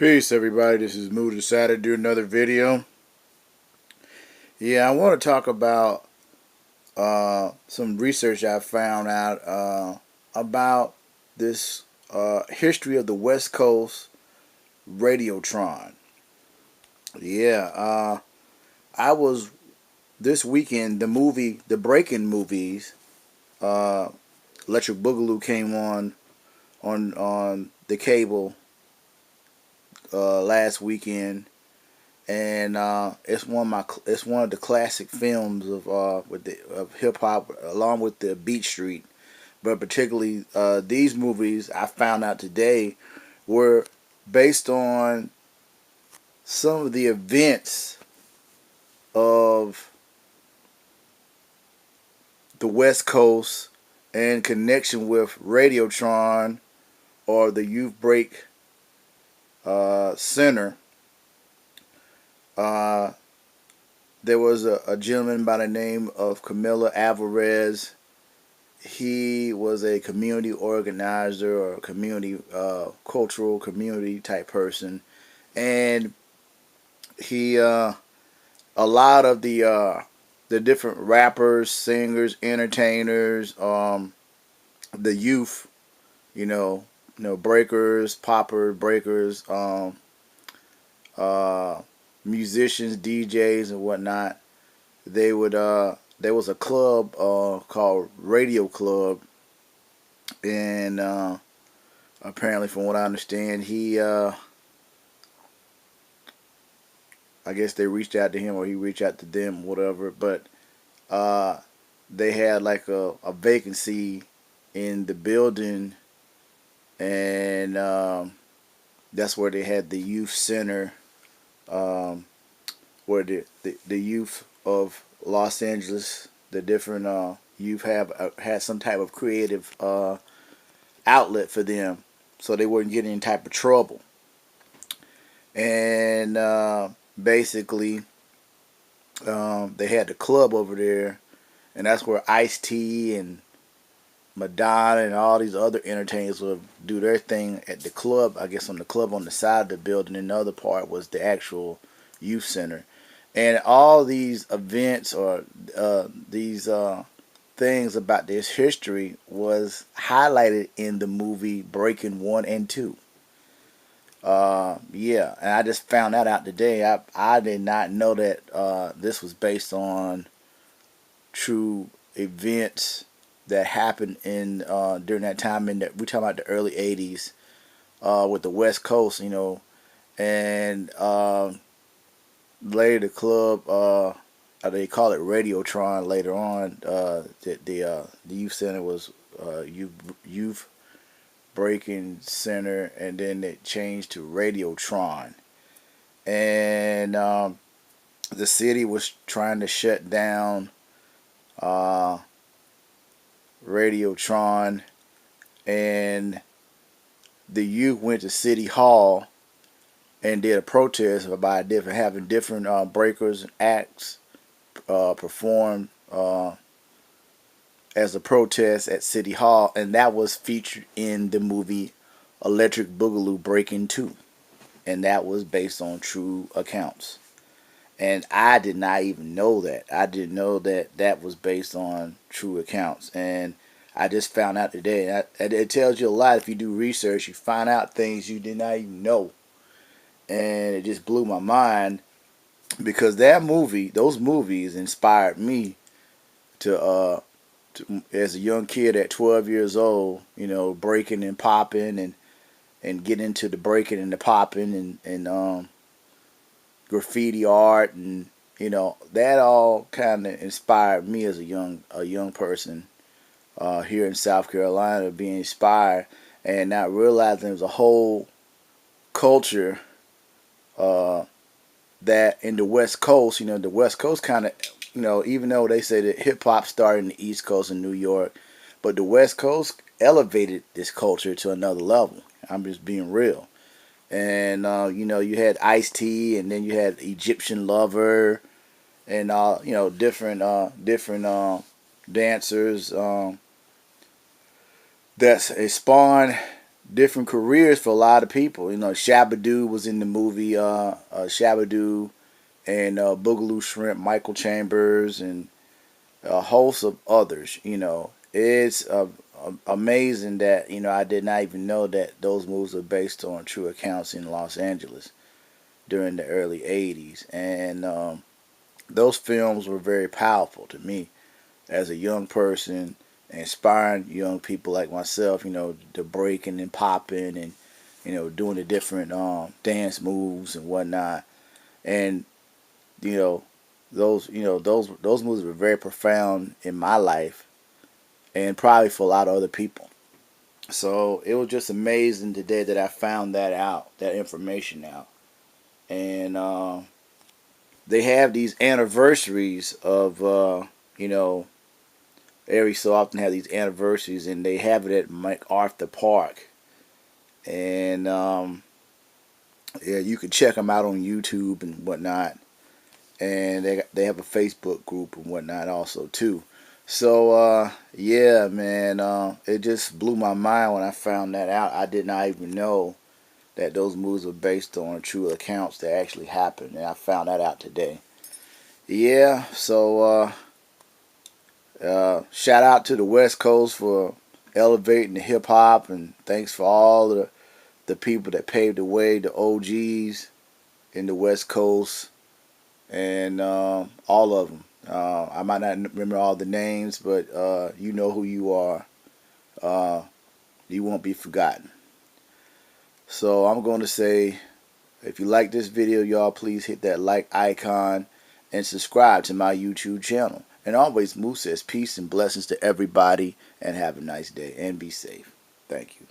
Peace, everybody. This is Mood decided to do another video. Yeah, I want to talk about some research I found out about this history of the West Coast RadioTron. Yeah, I was this weekend. The Breakin movies. Uh, Electric Boogaloo came on the cable last weekend. And it's one of the classic films of hip hop, along with the Beat Street. But particularly these movies, I found out today, were based on some of the events of the West Coast in connection with RadioTron or the Youth Break Center. Uh, there was a gentleman by the name of Camilo Alvarez. He was a community organizer or community cultural community type person, and he a lot of the different rappers, singers, entertainers, the youth, breakers, popper breakers, musicians, DJs, and whatnot. They would there was a club called Radio Club, and apparently, from what I understand, he I guess they reached out to him or he reached out to them, whatever. But they had like a vacancy in the building, and that's where they had the youth center, where the youth of Los Angeles, the different youth have had some type of creative outlet for them, so they wouldn't get in any type of trouble. And basically, they had the club over there, and that's where Ice-T and Madonna and all these other entertainers would do their thing at the club. I guess on the club on the side of the building, and the other part was the actual youth center. And all these events or these things about this history was highlighted in the movie Breakin 1 and 2. Yeah, and I just found that out today. I did not know that this was based on true events that happened in during that time. We talking about the early '80s with the West Coast, and later the club, they call it RadioTron later on. The youth center was youth Breakin Center, and then it changed to RadioTron. And the city was trying to shut down RadioTron, and the youth went to City Hall and did a protest about having different breakers and acts perform as a protest at City Hall, and that was featured in the movie Electric Boogaloo Breakin 2, and that was based on true accounts. And I did not even know that. I didn't know that that was based on true accounts, and I just found out today. It tells you a lot if you do research. You find out things you did not even know, and it just blew my mind because those movies inspired me to as a young kid at 12 years old, breaking and popping and get into the breaking and the popping and graffiti art, and that all kind of inspired me as a young person here in South Carolina, being inspired and not realizing there was a whole culture that in the West Coast. The West Coast kind of, even though they say that hip hop started in the East Coast in New York, but the West Coast elevated this culture to another level. I'm just being real. And you had Ice-T, and then you had Egyptian Lover, and different dancers. That's a spawn different careers for a lot of people. You know, Shabba Doo was in the movie Shabba Doo, and Boogaloo Shrimp, Michael Chambers, and a host of others. You know, it's amazing that I did not even know that those movies are based on true accounts in Los Angeles during the early '80s, and those films were very powerful to me as a young person, inspiring young people like myself. To breaking and popping and doing the different dance moves and whatnot, and you know those movies were very profound in my life and probably for a lot of other people. So it was just amazing today that I found that out, that information out. And they have these anniversaries of, you know, every so often have these anniversaries, and they have it at MacArthur Park. And yeah, you can check them out on YouTube and whatnot. And they have a Facebook group and whatnot also too. So yeah, man, it just blew my mind when I found that out. I did not even know that those movies were based on true accounts that actually happened, and I found that out today. Yeah, so shout out to the West Coast for elevating the hip hop, and thanks for all the people that paved the way, the OGs in the West Coast, and all of them. I might not remember all the names, but you know who you are. Uh, you won't be forgotten. So I'm going to say, if you like this video, y'all, please hit that like icon and subscribe to my YouTube channel. And always, Moose says peace and blessings to everybody, and have a nice day and be safe. Thank you.